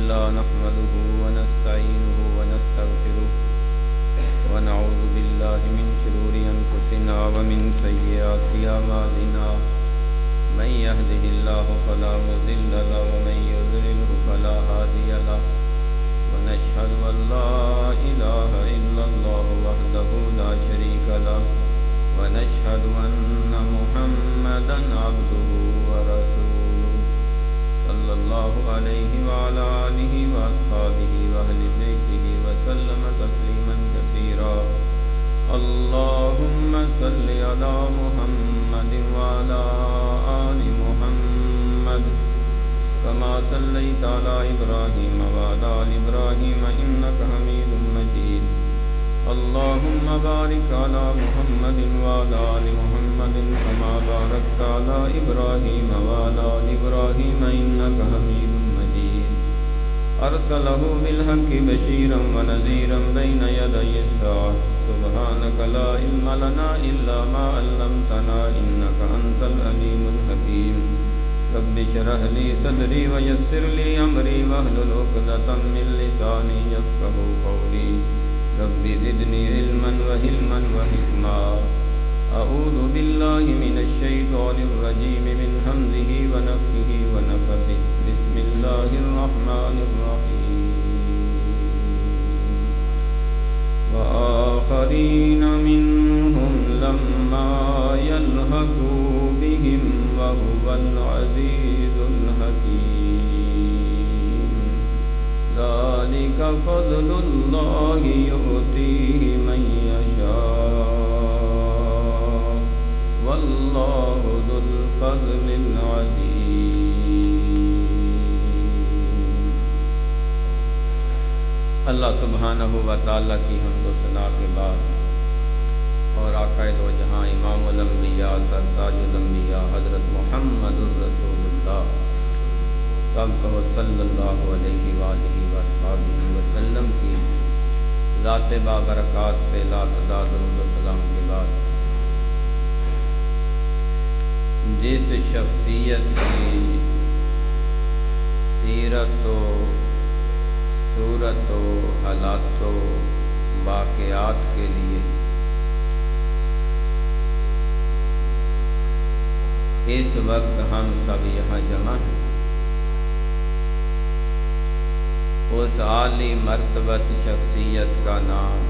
لله نحمده ونستعينه ونستغفره ونعوذ بالله من شرور أنفسنا ومن سيئات أعمالنا من يهده الله فلا مضل له ومن يضلله فلا هادي له ونشهد أن لا إله إلا الله وحده لا شريك له ونشهد أن محمدا عبده ورسوله صلى الله عليه وعلى آله وأصحابه وأهل بيته وسلم تسليما كثيرا اللهم صل على محمد وعلى آل محمد كما صليت على إبراهيم وعلى آل إبراهيم إنك حميد مجيد اللهم بارك على محمد وعلى آل محمد كما باركت على إبراهيم وعلى آل إبراهيم إنك حميد مجيد أرسله بالحق بشيرا ونذيرا بين يدي الساعة سبحانك لا علم لنا إلا ما علمتنا إنك أنت العليم الحكيم رب اشرح لي صدري ويسر لي أمري واحلل عقدة من لساني يفقهوا قولي رب زدني علما وحلما وحكما أعوذ بالله من الشيطان الرجيم من همزه ونفخه ونفثه بسم الله الرحمن الرحيم وآخرين منهم لما يلحقوا بهم وهو العزيز الحكيم ذلك فضل الله يؤتيه من يشاء والله ذو الفضل العظيم۔ اللہ سبحانہ و تعالیٰ کی حمد و ثنا کے بعد اور آقا دو جہاں امام الانبیاء سرتاج الانبیاء حضرت محمد الرسول اللہ سب کو صلی اللہ علیہ وآلہ وآلہ وسلم کی ذات بابرکات پہ لا تعداد درود و سلام کے بعد جس شخصیت کی سیرت و صورت و حالات و واقعات کے لیے اس وقت ہم سب یہاں جمع ہیں، اس عالی مرتبت شخصیت کا نام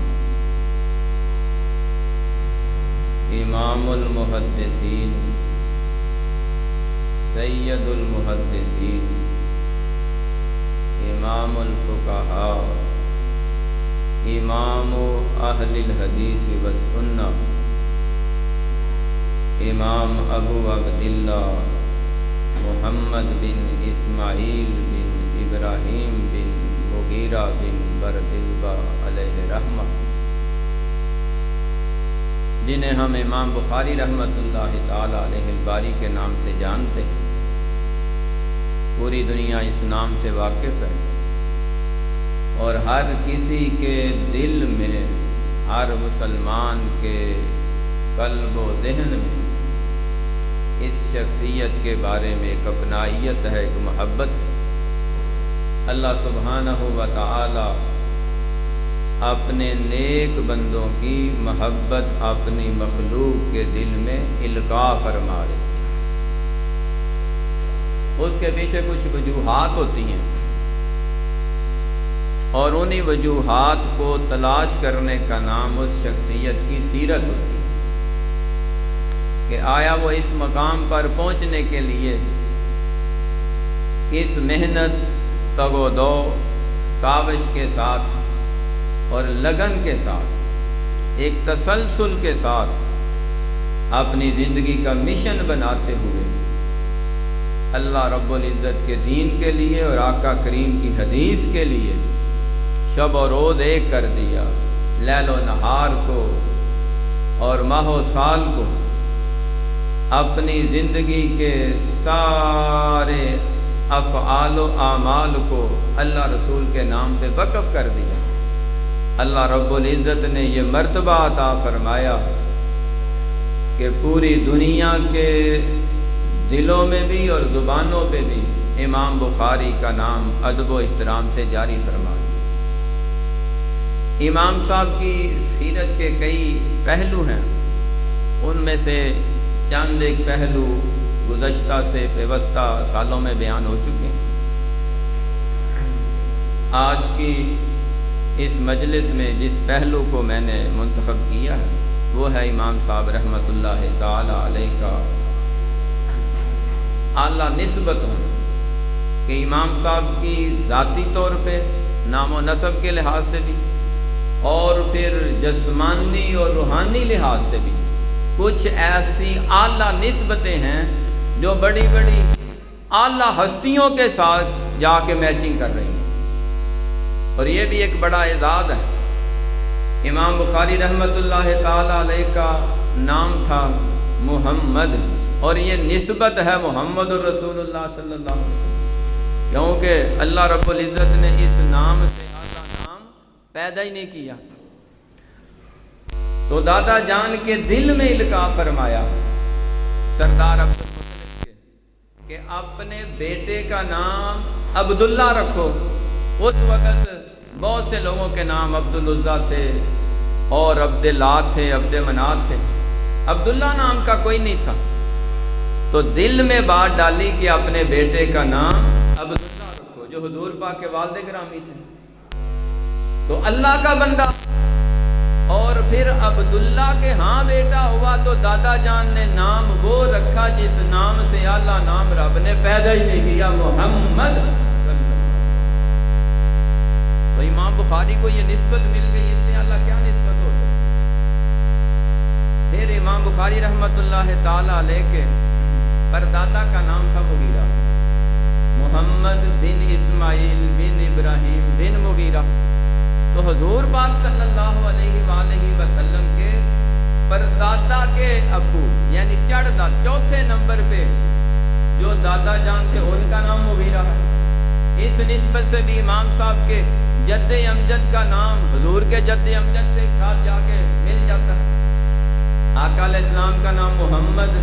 امام المحدثین سید المحدثین امام الفقہاء امام اہل الحدیث والسنہ امام ابو عبداللہ محمد بن اسماعیل بن ابراہیم بن مغیرہ بن بردلبہ علیہ رحمہ، جنہیں ہم امام بخاری رحمۃ اللہ تعالی علیہ الباری کے نام سے جانتے ہیں۔ پوری دنیا اس نام سے واقف ہے اور ہر کسی کے دل میں، ہر مسلمان کے قلب و ذہن میں اس شخصیت کے بارے میں ایک اپنائیت ہے، ایک محبت۔ اللہ سبحانہ و تعالی اپنے نیک بندوں کی محبت اپنی مخلوق کے دل میں القاء فرما دے۔ اس کے پیچھے کچھ وجوہات ہوتی ہیں اور انہی وجوہات کو تلاش کرنے کا نام اس شخصیت کی سیرت ہوتی ہے کہ آیا وہ اس مقام پر پہنچنے کے لیے اس محنت، تگ و دو، کاوش کے ساتھ اور لگن کے ساتھ، ایک تسلسل کے ساتھ اپنی زندگی کا مشن بناتے ہوئے اللہ رب العزت کے دین کے لیے اور آقا کریم کی حدیث کے لیے شب و روز ایک کر دیا، لیل و نہار کو اور ماہ و سال کو اپنی زندگی کے سارے افعال و اعمال کو اللہ رسول کے نام پہ وقف کر دیا۔ اللہ رب العزت نے یہ مرتبہ عطا فرمایا کہ پوری دنیا کے دلوں میں بھی اور زبانوں پہ بھی امام بخاری کا نام ادب و احترام سے جاری فرما دیا۔ امام صاحب کی سیرت کے کئی پہلو ہیں، ان میں سے چند ایک پہلو گزشتہ سے پیوستہ سالوں میں بیان ہو چکے ہیں۔ آج کی اس مجلس میں جس پہلو کو میں نے منتخب کیا ہے وہ ہے امام صاحب رحمۃ اللہ تعالی علیہ کا اعلیٰ نسبت ہونا، کہ امام صاحب کی ذاتی طور پہ نام و نسب کے لحاظ سے بھی اور پھر جسمانی اور روحانی لحاظ سے بھی کچھ ایسی اعلیٰ نسبتیں ہیں جو بڑی بڑی اعلیٰ ہستیوں کے ساتھ جا کے میچنگ کر رہی ہیں، اور یہ بھی ایک بڑا اعزاز ہے۔ امام بخاری رحمۃ اللہ تعالی علیہ کا نام تھا محمد، اور یہ نسبت ہے محمد الرسول اللہ صلی اللہ علیہ وسلم، کیونکہ اللہ رب العزت نے اس نام سے اعلیٰ نام پیدا ہی نہیں کیا۔ تو دادا جان کے دل میں القاء فرمایا سردار عبدالمطلب کے کہ اپنے بیٹے کا نام عبداللہ رکھو۔ اس وقت بہت سے لوگوں کے نام عبدالعزیٰ تھے اور عبداللات تھے، عبد منات تھے، عبداللہ نام کا کوئی نہیں تھا۔ تو دل میں بات ڈالی کہ اپنے بیٹے کا نام عبداللہ رکھو، جو حضور پاک کے والد گرامی تھے۔ تو اللہ کا بندہ، اور پھر عبداللہ کے ہاں بیٹا ہوا تو دادا جان نے نام وہ رکھا جس نام سے اعلیٰ نام رب نے پیدا ہی نہیں کیا، محمد۔ تو امام بخاری کو یہ نسبت مل گئی، اس سے اعلیٰ کیا نسبت ہو سکتی۔ پھر امام بخاری رحمۃ اللہ تعالی علیہ کے پردادا کا نام تھا مغیرہ، محمد بن اسماعیل بن ابراہیم بن مغیرہ۔ تو حضور پاک صلی اللہ علیہ وآلہ وسلم کے پردادا کے ابو یعنی چوتھے نمبر پہ جو دادا جان تھے ان کا نام مغیرہ ہے۔ اس نسبت سے بھی امام صاحب کے جد امجد کا نام حضور کے جد امجد سے ایک ساتھ جا کے مل جاتا ہے۔ آقا علیہ السلام کا نام محمد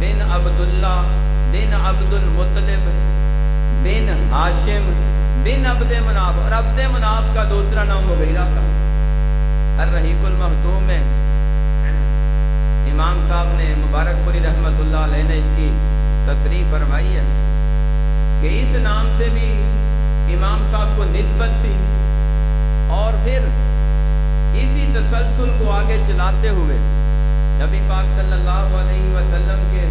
بن عبداللہ بن عبد المطلب بن ہاشم بن عبد مناف، اور عبد مناف کا دوسرا نام مغیرہ تھا۔ الرحیق المختوم میں امام صاحب نے مبارک پوری رحمۃ اللہ علیہ نے اس کی تصریح فرمائی ہے کہ اس نام سے بھی امام صاحب کو نسبت تھی، اور پھر اسی تسلسل کو آگے چلاتے ہوئے نبی پاک صلی اللہ علیہ وسلم کے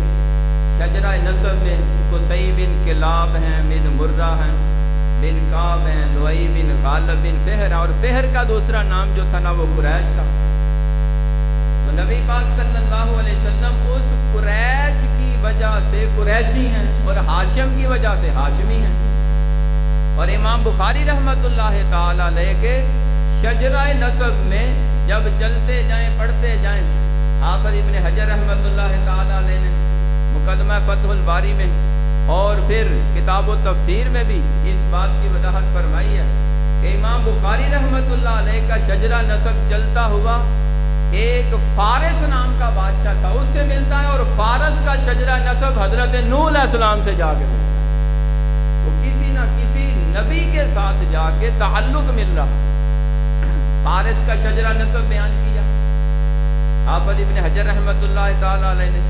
شجرہ نسب میں قصی بن کلاب ہیں، بن مرہ ہیں، بن کعب ہیں، لؤی بن غالب بن فہر، اور فہر کا دوسرا نام جو تھا نا وہ قریش تھا۔ تو نبی پاک صلی اللہ علیہ وسلم اس قریش کی وجہ سے قریشی ہیں اور ہاشم کی وجہ سے ہاشمی ہیں۔ اور امام بخاری رحمۃ اللہ تعالی علیہ کے شجرہ نسب میں جب چلتے جائیں پڑھتے جائیں، حافظ ابن حجر رحمۃ اللہ تعالی علیہ نے مقدمہ فتح الباری میں اور پھر کتاب و تفسیر میں بھی اس بات کی وضاحت فرمائی ہے کہ امام بخاری رحمۃ اللہ علیہ کا شجرہ نسب چلتا ہوا ایک فارس نام کا بادشاہ تھا، اس سے ملتا ہے، اور فارس کا شجرہ نسب حضرت نوح علیہ السلام سے جا کے ملتا ہے۔ تو کسی نہ کسی نبی کے ساتھ جا کے تعلق مل رہا۔ فارس کا شجرہ نسب بیان کیا حافظ ابن حجر رحمۃ اللہ تعالی علیہ نے،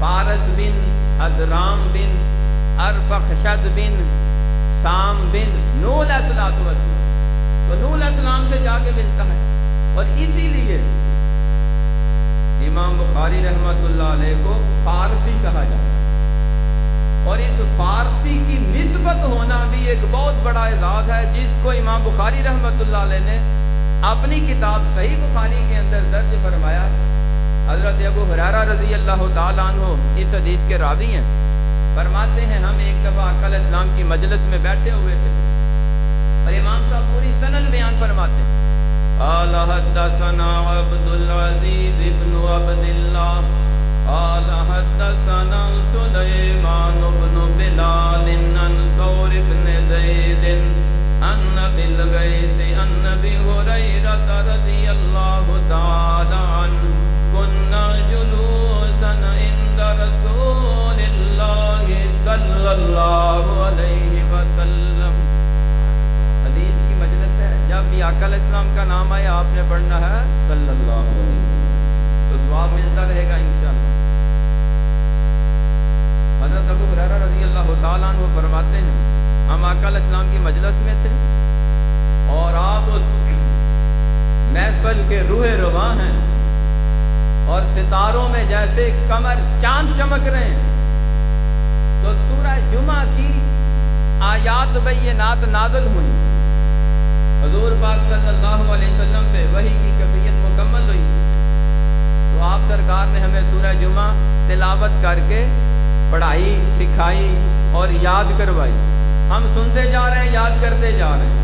فارس بن ادرام بن ارفخشد بن سام بن نوح علیہ السلام، تو نوح علیہ السلام سے جا کے ملتا ہے، اور اسی لیے امام بخاری رحمۃ اللہ علیہ کو فارسی کہا جاتا ہے، اور اس فارسی کی نسبت ہونا بھی ایک بہت بڑا اعزاز ہے، جس کو امام بخاری رحمۃ اللہ علیہ نے اپنی کتاب صحیح بخاری کے اندر درج فرمایا۔ حضرت ابو ہریرہ رضی اللہ تعالیٰ عنہ اس حدیث کے راوی ہیں، فرماتے ہیں ہم ایک دفعہ آقا علیہ السلام کی مجلس میں بیٹھے ہوئے تھے، اور امام صاحب پوری سند بیان فرماتے ہیں۔ قال حدثنا عبد العزیز ابن عبد اللہ قال حدثنا سلیمان بن بلال عن ثور بن زید عن ابی الغیث عن ابی ہریرہ رضی اللہ تعالی عنہ كنا جلوسا عند رسول الله صلى الله آقا علیہ السلام کا نام آیا آپ نے پڑھنا ہے صلی اللہ علیہ وسلم، تو ثواب ملتا رہے گا انشاءاللہ۔ حضرت ابو ہریرہ رضی اللہ تعالیٰ عنہ فرماتے ہیں ہم آقا علیہ السلام کی مجلس میں تھے اور آپ اس محفل کے روح رواں ہیں اور ستاروں میں جیسے قمر چاند چمک رہے ہیں، تو سورہ جمعہ کی آیات بینات نازل ہوئی، حضور پاک صلی اللہ علیہ وسلم پہ وحی کی کیفیت مکمل ہوئی، تو آپ سرکار نے ہمیں سورہ جمعہ تلاوت کر کے پڑھائی، سکھائی اور یاد کروائی، ہم سنتے جا رہے ہیں، یاد کرتے جا رہے ہیں۔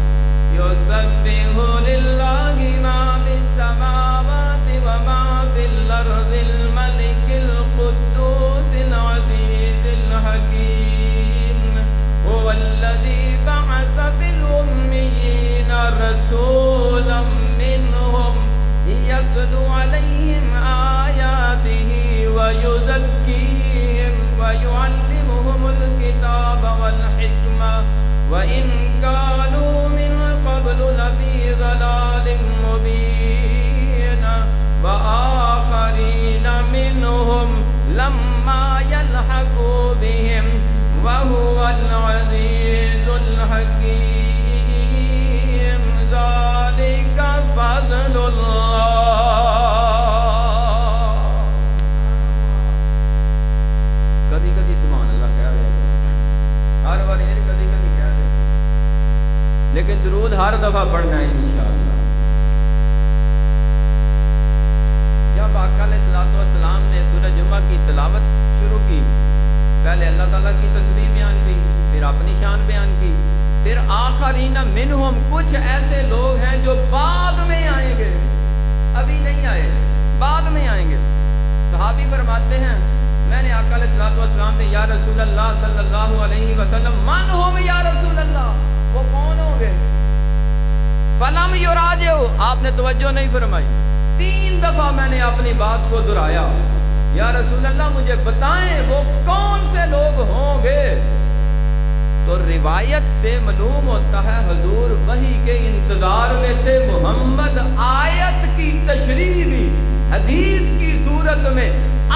یسبح للہ ما فی السماوات وما فی الارض الملک القدوس العزیز الحکیم هو الذی بعث فی الأمیین رسولا منهم یتلو علیہم آیاتہ ویزکیہم وَيُعَلِّمُهُمُ الْكِتَابَ وَالْحِكْمَةَ وَإِنْ كَانُوا مِنْ قَبْلُ لَفِي ضَلَالٍ مُبِينٍ وَآخَرِينَ مِنْهُمْ لَمَّا يَلْحَقُوا بِهِمْ وَهُوَ الْعَزِيزُ الْحَكِيمُ ذَلِكَ فَضْلُ اللَّهِ۔ کبھی کبھی سبحان اللہ کہہ رہے ہیں، ہر بار یہ کبھی کبھی کہہ رہے ہیں، لیکن درود ہر دفعہ پڑھنا ہے انشاءاللہ۔ جب آقا علیہ السلام نے سورہ جمعہ کی تلاوت شروع کی، پہلے اللہ تعالیٰ کی تسبیح بیان کی، پھر اپنی شان بیان کی، پھر آخرین منہم کچھ ایسے لوگ ہیں جو بعد میں آئیں گے، ابھی نہیں آئے، بعد میں آئیں گے۔ صحابی فرماتے ہیں میں نے آقا علیہ السلام نے یا رسول اللہ صلی اللہ علیہ وسلم من ہم یا رسول اللہ، وہ کون ہوں گے؟ فلم یراجعوا، آپ نے توجہ نہیں فرمائی، 3 دفعہ میں نے اپنی بات کو دہرایا، یا رسول اللہ مجھے بتائیں وہ کون سے لوگ ہوں گے؟ تو روایت سے معلوم ہوتا ہے حضور وحی کے انتظار میں تھے، محمد آیت کی تشریح بھی حدیث کی صورت میں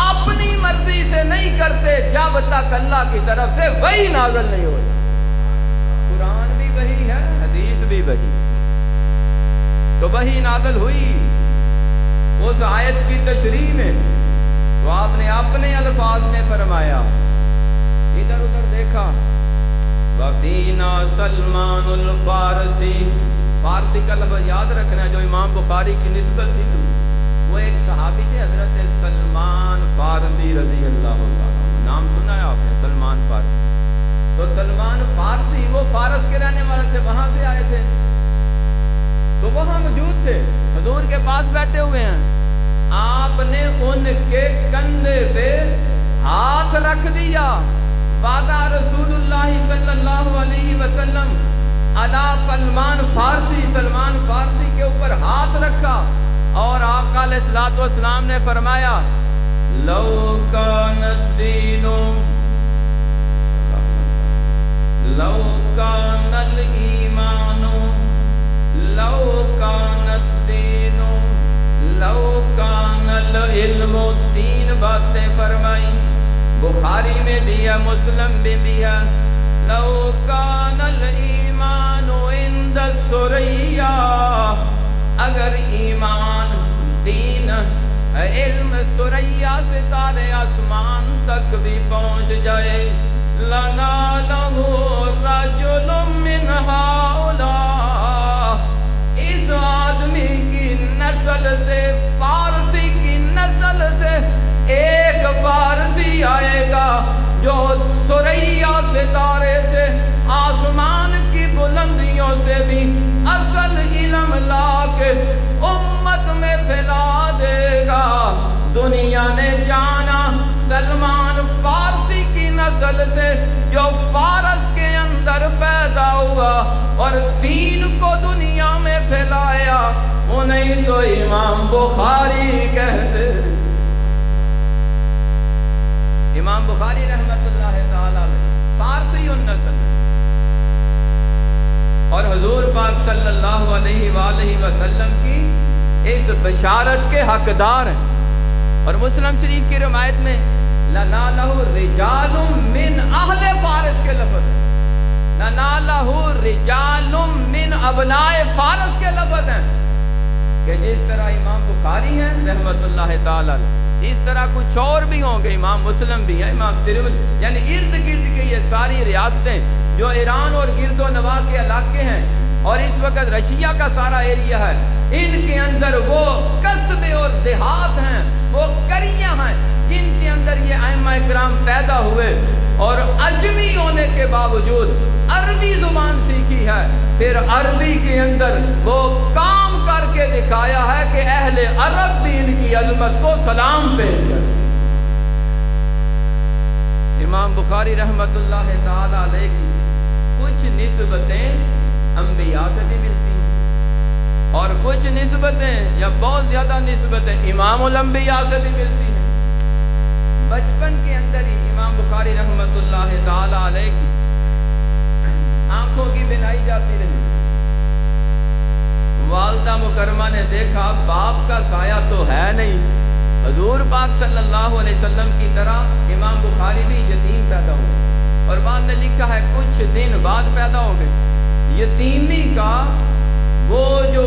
اپنی مرضی سے نہیں کرتے جب تک اللہ کی طرف سے وحی نازل نہیں ہو جائے۔ قرآن بھی وحی ہے، حدیث بھی وحی، تو وحی نازل ہوئی اس آیت کی تشریح میں، تو آپ نے اپنے الفاظ میں فرمایا، ادھر ادھر دیکھا، وَفِينَا سلمان الفارسی، فارسی کا لفظ یاد رکھنا جو امام بخاری کی نسبت تھی، وہ ایک صحابی تھے حضرت سلمان فارسی رضی اللہ عنہ، نام سنا ہے آپ نے سلمان فارسی؟ تو سلمان فارسی وہ فارس کے رہنے والے تھے، وہاں سے آئے تھے، تو وہاں موجود تھے، حضور کے پاس بیٹھے ہوئے ہیں، آپ نے ان کے کندھے پہ ہاتھ رکھ دیا، وعدہ رسول اللہ صلی اللہ علیہ وسلم علی سلمان فارسی کے اوپر ہاتھ رکھا، اور آقا علیہ السلام نے فرمایا لو کان الدین لو کان الایمان لو کان الدین لو کان العلم، 3 باتیں فرمائی، بخاری میں بھی ہے، مسلم میں بھی ہے، لو کان الایمان عند الثریا، اگر ایمان، دین، علم ثریا ستارے آسمان تک بھی پہنچ جائے، لنالہ رجل من ہؤلاء، اس آدمی کی نسل سے، فارسی کی نسل سے ایک فارسی آئے گا جو ثریا ستارے سے، آسمان کی بلندیوں سے بھی اصل علم لا کے امت میں پھیلا دے گا۔ دنیا نے جانا سلمان فارسی کی نسل سے جو فارس کے اندر پیدا ہوا اور دین کو دنیا میں پھیلایا، انہیں تو امام بخاری کہتے۔ امام بخاری رحمت اللہ تعالی علیہ فارسی النسل، اور حضور پاک صلی اللہ علیہ وآلہ وسلم کی اس بشارت کے حقدار ہیں۔ اور مسلم شریف کی روایت میں لَنَالَهُ رِجَالٌ مِّنْ أَهْلِ فارس کے لفظ ہیں، لَنَالَهُ رِجَالٌ مِّنْ أَبْنَاءِ فارس کے لفظ ہیں کہ جس طرح امام بخاری ہیں رحمت اللہ تعالی اس طرح کچھ اور بھی ہوں گے، امام مسلم بھی ہیں، امام ترمذی، یعنی ارد گرد کے یہ ساری ریاستیں جو ایران اور گرد و نواح کے علاقے ہیں اور اس وقت رشیا کا سارا ایریا ہے، ان کے اندر وہ قصبے اور دیہات ہیں، وہ قریاں ہیں جن کے اندر یہ ائمہ کرام پیدا ہوئے اور اجمی ہونے کے باوجود عربی زبان سیکھی ہے، پھر عربی کے اندر وہ کام کر کے دکھایا ہے کہ اہل عرب بھی ان کی عظمت کو سلام پیش کرتے۔ امام بخاری رحمت اللہ تعالی علیہ کی کچھ نسبتیں انبیاء سے بھی ملتی ہیں اور کچھ نسبتیں یا بہت زیادہ نسبتیں امام الانبیاء سے بھی ملتی ہیں۔ بچپن کے اندر ہی امام بخاری رحمت اللہ تعالی علیہ کی آنکھوں کی بینائی جاتی رہی۔ والدہ مکرمہ نے دیکھا باپ کا سایہ تو ہے نہیں، حضور پاک صلی اللہ علیہ وسلم کی طرح امام بخاری بھی یتیم پیدا ہوئے، اور بعد نے لکھا ہے کچھ دن بعد پیدا ہو گئے۔ یتیمی کا وہ جو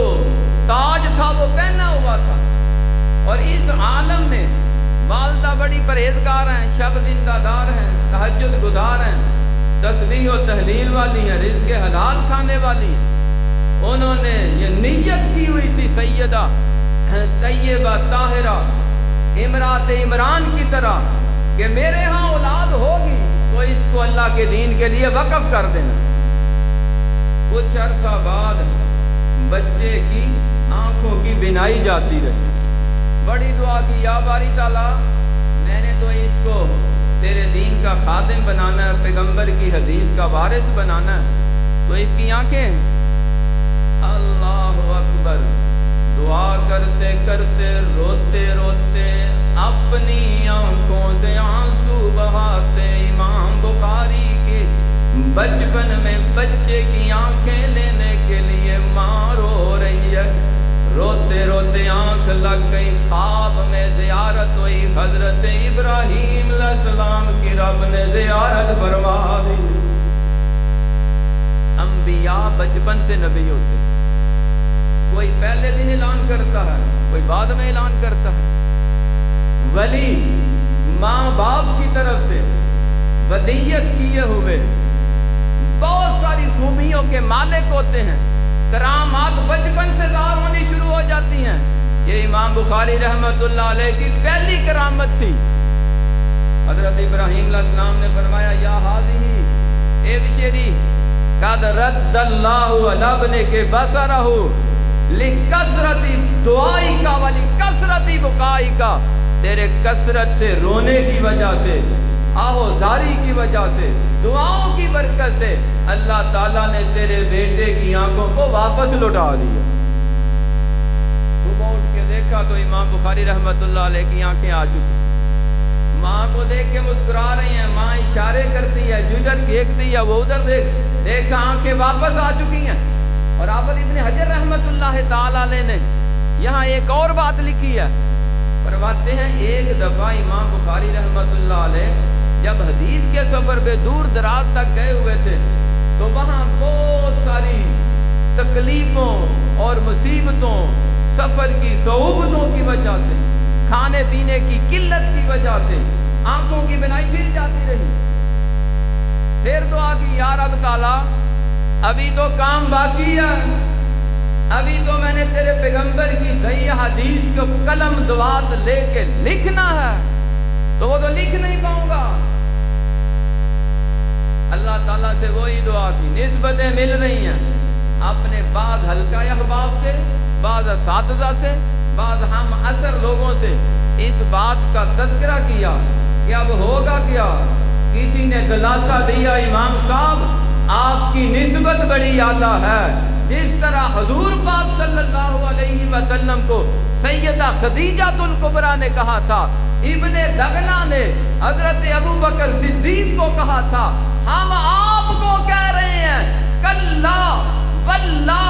تاج تھا وہ پہنا ہوا تھا، اور اس عالم میں والدہ بڑی پرہیزگار ہیں، شب زندہ دار ہیں، تہجد گزار ہیں، تسبیح و تحلیل والی ہیں، رزق حلال کھانے والی ہیں۔ انہوں نے یہ نیت کی ہوئی تھی سیدہ طیبہ طاہرہ امرات عمران کی طرح کہ میرے ہاں اولاد ہوگی تو اس کو اللہ کے دین کے لیے وقف کر دینا۔ کچھ عرصہ بعد بچے کی آنکھوں کی بینائی جاتی رہی، بڑی دعا کی، یا باری تعالیٰ میں نے تو اس کو تیرے دین کا خادم بنانا ہے، پیغمبر کی حدیث کا وارث بنانا ہے، تو اس کی آنکھیں اللہ اکبر دعا کرتے کرتے روتے روتے اپنی آنکھوں سے آنسو بہاتے امام بخاری کے بچپن میں بچے کی آنکھیں لینے کے لیے ماں رو رہی ہے، روتے روتے آنکھ لگ گئی، خواب میں زیارت ہوئی، حضرت ابراہیم علیہ السلام کی رب نے زیارت فرما دی۔ انبیاء بچپن سے نبی ہوتے، کوئی پہلے دن اعلان کرتا ہے، کوئی بعد میں اعلان کرتا ہے۔ ولی ماں باپ کی طرف سے ودیت کیے ہوئے بہت ساری خوبیوں کے مالک ہوتے ہیں، کرامات بچپن سے ظاہر ہونی شروع ہو جاتی ہیں۔ یہ امام بخاری رحمت اللہ علیہ کی پہلی کرامت تھی۔ حضرت ابراہیم علیہ السلام نے فرمایا یا حاضی اے بشری قد رد اللہ علی ابنک بصرہ لکثرت دعائی کا ولی کثرت بکائی کا، تیرے کثرت سے رونے کی وجہ سے، آہوزاری کی وجہ سے، دعاؤں کی برکت سے اللہ تعالیٰ نے تیرے بیٹے کی آنکھوں کو واپس لوٹا دیا۔ صبح اٹھ کے دیکھا تو امام بخاری رحمت اللہ علیہ کی آنکھیں آ چکی، ماں کو دیکھ کے مسکرا رہی ہیں، ماں اشارے کرتی ہے، جدھر دیکھتی ہے وہ ادھر دیکھا آنکھیں واپس آ چکی ہیں۔ اور حافظ ابن حجر رحمت اللہ تعالی علیہ نے یہاں ایک اور بات لکھی ہے، فرماتے ہیں ایک دفعہ امام بخاری رحمت اللہ علیہ جب حدیث کے سفر پہ دور دراز تک گئے ہوئے تھے تو وہاں بہت ساری تکلیفوں اور مصیبتوں، سفر کی صعوبتوں کی وجہ سے، کھانے پینے کی قلت کی وجہ سے آنکھوں کی بینائی گر جاتی رہی۔ پھر دعا کی یا رب تعالیٰ ابھی تو کام باقی ہے، ابھی تو میں نے تیرے پیغمبر کی صحیح حدیث کو قلم دوات لے کے لکھنا ہے، تو وہ تو لکھ نہیں پاؤں گا۔ اللہ تعالیٰ سے وہی دعا کی، نسبتیں مل رہی ہیں اپنے بعض حلقہ احباب سے، بعض اساتذہ سے، بعض ہم اثر لوگوں سے اس بات کا تذکرہ کیا کہ اب ہوگا کیا۔ کسی نے دلاسا دیا امام صاحب آپ کی نسبت بڑی اعلیٰ ہے، جس طرح حضور پاک صلی اللہ علیہ وسلم کو سیدہ خدیجہ الکبریٰ نے کہا تھا، ابن دغنہ نے حضرت ابو بکر صدیق کو کہا تھا، ہم آپ کو کہہ رہے ہیں کلا واللہ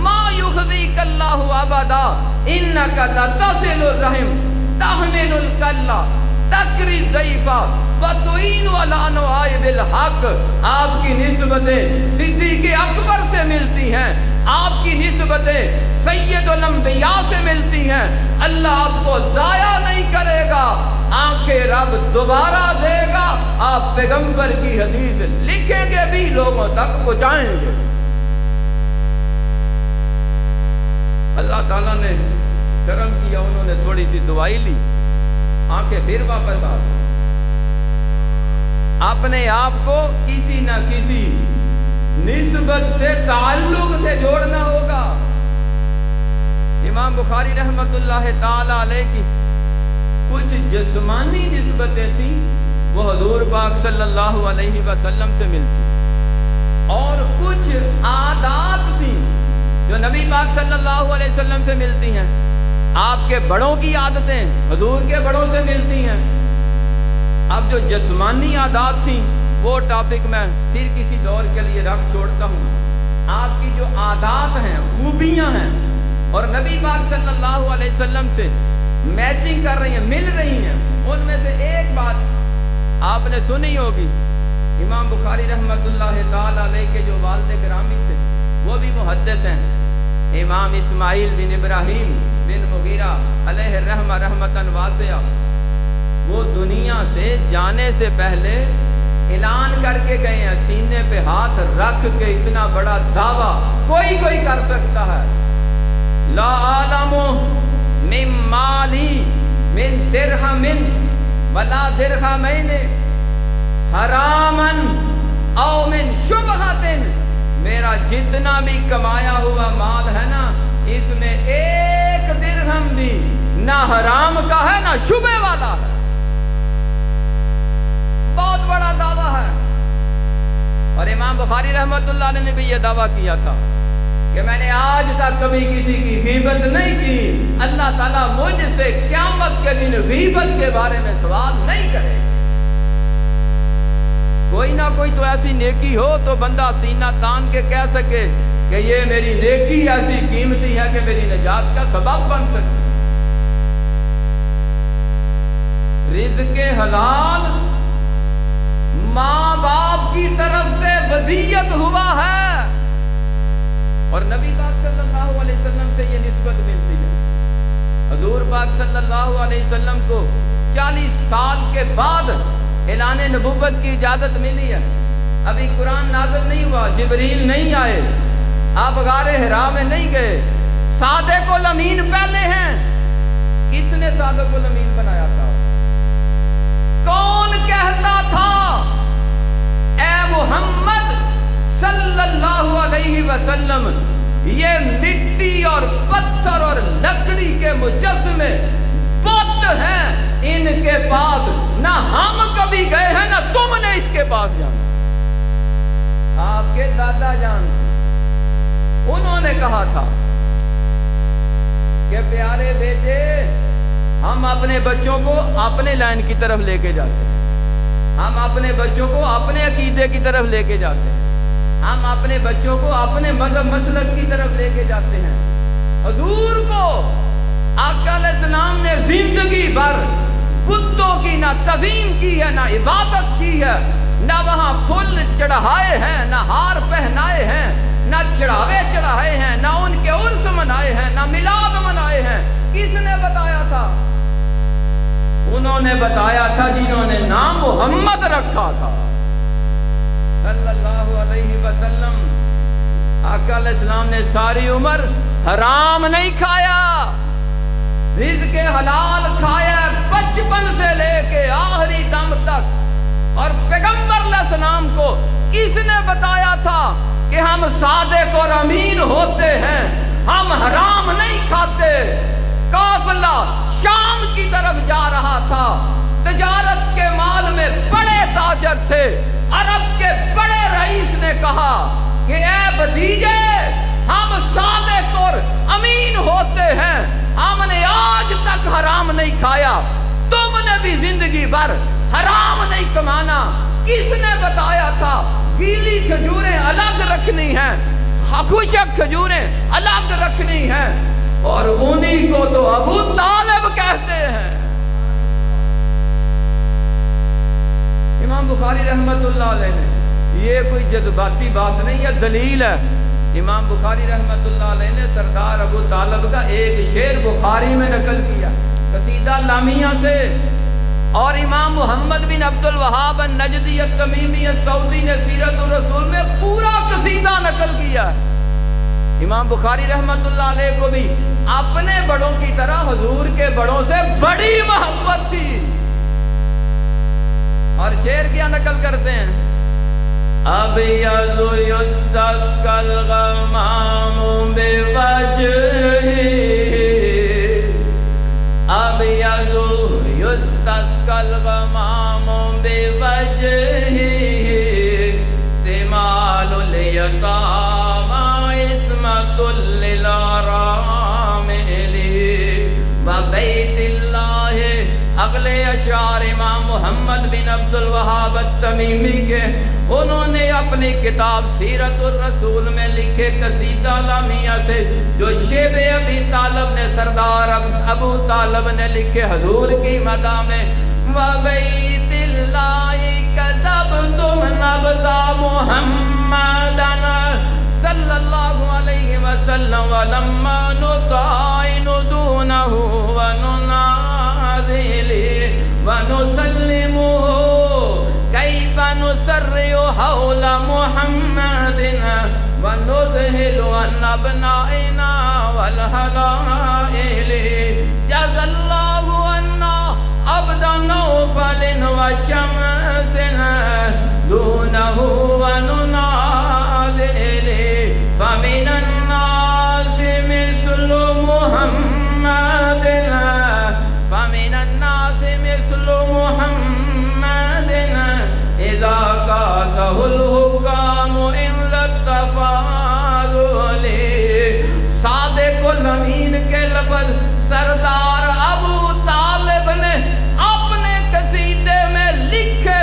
ما یخزیک اللہ ابدا انک لتصل الرحم تحمل الکلہ تکری الضیفہ وتعین علی نوائب الحق. آپ کی نسبتیں صدیق اکبر سے ملتی ہیں، آپ کی نسبتیں سید الانبیاء سے ملتی ہیں. اللہ آپ کو ضائع نہیں کرے گا، آنکھیں رب دوبارہ دے گا. آپ پیغمبر کی حدیث لکھیں گے بھی لوگوں تک پہنچائیں گے. اللہ تعالیٰ نے کرم کیا، انہوں نے تھوڑی سی دعائی لی، آنکھیں پھر واپس آ گئی. اپنے آپ کو کسی نہ کسی نسبت سے تعلق سے جوڑنا ہوگا. امام بخاری رحمت اللہ تعالی علیہ کی کچھ جسمانی نسبتیں تھیں، وہ حضور پاک صلی اللہ علیہ وسلم سے ملتی، اور کچھ عادات تھیں جو نبی پاک صلی اللہ علیہ وسلم سے ملتی ہیں. آپ کے بڑوں کی عادتیں حضور کے بڑوں سے ملتی ہیں. اب جو جسمانی عادات تھیں وہ ٹاپک میں پھر کسی دور کے لیے رکھ چھوڑتا ہوں. آپ کی جو عادات ہیں، خوبیاں ہیں، اور نبی پاک صلی اللہ علیہ وسلم سے میچنگ کر رہی ہیں، مل رہی ہیں. ان میں سے ایک بات آپ نے سنی ہوگی، امام بخاری رحمت اللہ تعالی علیہ کے جو والد گرامی تھے وہ بھی محدث ہیں، امام اسماعیل بن ابراہیم بن مغیرہ علیہ الرحمہ رحمتاً واسعہ. وہ دنیا سے جانے سے پہلے اعلان کر کے گئے ہیں، سینے پہ ہاتھ رکھ کے اتنا بڑا دعویٰ کوئی کر سکتا ہے، لا عالم من مالی من درہم ولا درہمین حراما او من شبہۃ. میرا جتنا بھی کمایا ہوا مال ہے نا، اس میں ایک درہم بھی نہ حرام کا ہے نہ شبہ والا ہے. بہت بڑا دعویٰ ہے. اور امام بخاری رحمت اللہ علیہ نے بھی یہ دعویٰ کیا تھا کہ میں نے آج تک کبھی کسی کی غیبت نہیں کی، اللہ تعالیٰ مجھ سے قیامت کے دن غیبت کے بارے میں سوال نہیں کرے. کوئی نہ کوئی تو ایسی نیکی ہو تو بندہ سینہ تان کے کہہ سکے کہ یہ میری نیکی ایسی قیمتی ہے کہ میری نجات کا سبب بن سکے. رزق حلال ماں باپ کی طرف سے ودیت ہوا ہے، اور نبی پاک صلی اللہ علیہ وسلم سے یہ نسبت ملتی ہے. حضور پاک صلی اللہ علیہ وسلم کو 40 سال کے بعد اعلان نبوت کی اجازت ملی ہے. ابھی قرآن نازل نہیں ہوا، جبریل نہیں آئے، آپ غار حرا میں نہیں گئے. صادق الامین پہلے ہیں. کس نے صادق الامین بنایا تھا؟ کون کہتا تھا اے محمد صلی اللہ علیہ وسلم یہ مٹی اور پتھر اور لکڑی کے مجسمے بت ہیں، ان کے پاس نہ ہم کبھی گئے ہیں نہ تم نے اس کے پاس جانا. آپ کے دادا جان انہوں نے کہا تھا کہ پیارے بیٹے، ہم اپنے بچوں کو اپنے لائن کی طرف لے کے جاتے ہیں، ہم اپنے بچوں کو اپنے عقیدے کی طرف لے کے جاتے ہیں، ہم اپنے بچوں کو اپنے مذہب مسلک کی طرف لے کے جاتے ہیں. حضور کو آقا علیہ السلام نے زندگی بھر بتوں کی نہ تعظیم کی ہے، نہ عبادت کی ہے، نہ وہاں پھول چڑھائے ہیں، نہ ہار پہنائے ہیں، نہ چڑھاوے چڑھائے ہیں، نہ ان کے عرس منائے ہیں، نہ میلاد منائے ہیں. کس نے بتایا تھا؟ انہوں نے بتایا تھا جنہوں نے نام محمد رکھا تھا صلی اللہ علیہ وسلم. آقا علیہ السلام نے ساری عمر حرام نہیں کھایا، رزق حلال کھایا بچپن سے لے کے آخری دم تک. اور پیغمبر علیہ السلام کو کس نے بتایا تھا کہ ہم صادق اور امین ہوتے ہیں، ہم حرام نہیں کھاتے؟ قافلہ شام کی طرف جا رہا تھا، تجارت کے مال میں بڑے تاجر تھے. عرب کے بڑے رئیس نے کہا کہ اے بھتیجے، ہم صادق اور امین ہوتے ہیں، ہم نے آج تک حرام نہیں کھایا، تم نے بھی زندگی بھر حرام نہیں کمانا. کس نے بتایا تھا گیلی کھجوریں الگ رکھنی ہیں، خشک کھجوریں الگ رکھنی ہیں، اور انہی کو تو ابو طالب کہتے ہیں۔ امام بخاری رحمت اللہ علیہ نے، یہ کوئی جذباتی بات نہیں ہے، دلیل ہے۔ امام بخاری رحمت اللہ علیہ نے سردار ابو طالب کا ایک شعر بخاری میں نقل کیا قصیدہ لامیہ سے، اور امام محمد بن عبد الوہاب النجدی التمیمی السعودی نے سیرت الرسول میں پورا قصیدہ نقل کیا۔ امام بخاری رحمت اللہ علیہ کو بھی اپنے بڑوں کی طرح حضور کے بڑوں سے بڑی محبت تھی، اور شعر کیا نقل کرتے ہیں؟ ابیض یستسقی الغمام بوجهه، ابیض یستسقی الغمام بوجهه، سمال الیتامی عصمۃ للارامل وبیت اللہ۔ اگلے اشعار امام محمد بن عبد الوہاب التمیمی کے انہوں نے اپنی کتاب سیرت الرسول میں لکھے قصیدہ لامیہ سے، جو شیب ابی طالب نے سردار ابو طالب نے لکھے حضور کی مدح میں۔ وَبَيْتِ اللَّهِ كَذَبْتُمْ نَبْذَ مُحَمَّدًا صلی اللہ علیہ وسلم وَلَمَّا نُطَائِنُ دُونَهُ وَنُنَازِلِ وَنُسَلِّمُهُ كَيْفَ نُسَرِّعُ حَوْلَ مُحَمَّدٍ وَنُذْهِلُ عَنْ أَبْنَائِنَا وَالْحَلَائِلِ جَزَى اللَّهُ عَنَّا عَبْدَ نَوْفَلٍ وَشَمْسٍ دُونَهُ وَنُنَازِلِ فَمِنَ النَّاسِ مِثْلُ مُحَمَّدٍ فَمِنَ النَّاسِ مِثْلُ مُحَمَّدٍ إِذَا قَاسَهُ الْحُكَامُ عِنْدَ التَّفَاضُلِ۔ صادق الامین کے لفظ سردار ابو طالب نے اپنے قصیدے میں لکھے،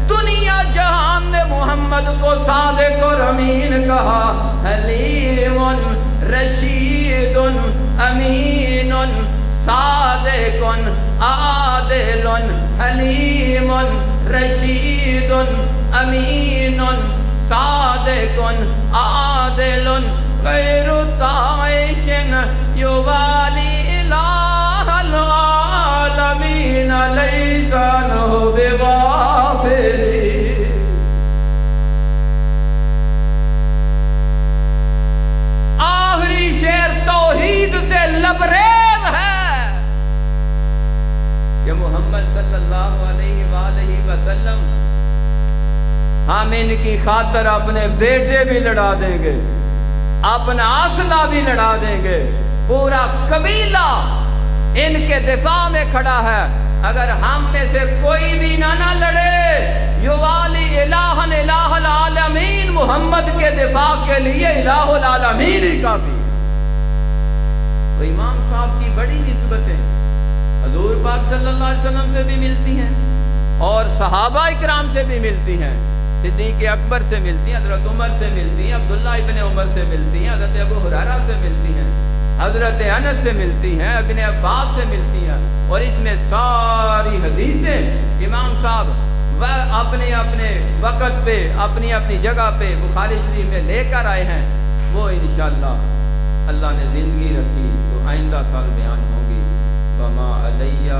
دنیا جہان نے محمد کو صادق اور امین کہا۔ حلیم رشید امین صادق عادل، حلیم رشید امین صادق عادل، غیر طائش یوالی الہ العالمین لیس عنہ بغافل۔ آخری شعر توحید سے لبریز ہے کہ محمد صلی اللہ علیہ وآلہ وسلم ہم ان کی خاطر اپنے بیٹے بھی لڑا دیں گے، اپنا اسلحہ بھی لڑا دیں گے، پورا قبیلہ ان کے دفاع میں کھڑا ہے۔ اگر ہم میں سے کوئی بھی نہ لڑے، یوالی الہ الہ العالمین، محمد کے دفاع کے لیے الہ العالمین ہی کافی۔ تو امام صاحب کی بڑی نسبتیں حضور پاک صلی اللہ علیہ وسلم سے بھی ملتی ہیں، اور صحابہ اکرام سے بھی ملتی ہیں، صدیق اکبر سے ملتی ہیں، حضرت عمر سے ملتی ہیں، عبداللہ ابن عمر سے ملتی ہیں، حضرت ابو ہریرہ سے ملتی ہیں، حضرت انس سے ملتی ہیں، ابن عباس سے ملتی ہیں، اور اس میں ساری حدیثیں امام صاحب اپنے اپنے وقت پہ اپنی اپنی جگہ پہ بخاری شریف میں لے کر آئے ہیں۔ وہ انشاءاللہ اللہ نے زندگی رکھی تو آئندہ سال بیان ہوگی۔ وما علیہ